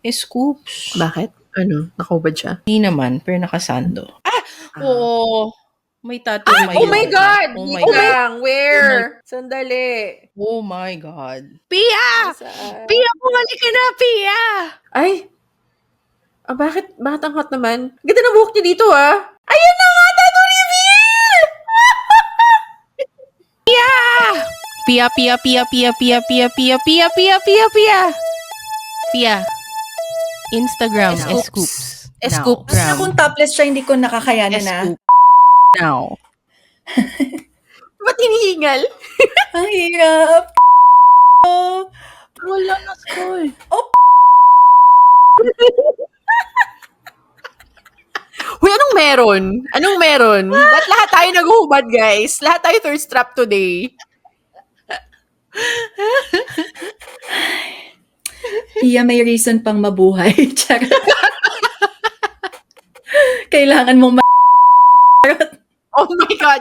Ay, Scoops. Bakit? Ano? Nakahubad siya? Hindi naman, pero nakasando. Oo. May tattoo Ah, oh my God! Oh my Wait God. lang. Where? Sandali. Oh my God. Pia! Saan? Pia, bumalik ka na, Pia! Ay! Bakit? Bakit ang hot naman? Ganda ng buhok niya dito, ah! Ayan na nga! Tattoo reveal! Pia, Pia, Pia, Pia, Pia, Pia, Pia, Pia, Pia, Pia, Pia. Pia. Instagram, Scoops. Scoops. Basta kung topless siya, hindi ko nakakayanin na. Scoop. Now. Ba't hinihingal? Ang hirap. Wala na, Skoy. Uy, anong meron? Anong meron? Ba't lahat tayo naghuhubad, guys? Lahat tayo thirst trap today. Iya, may reason pang mabuhay. Charot. Kailangan mong Oh my God!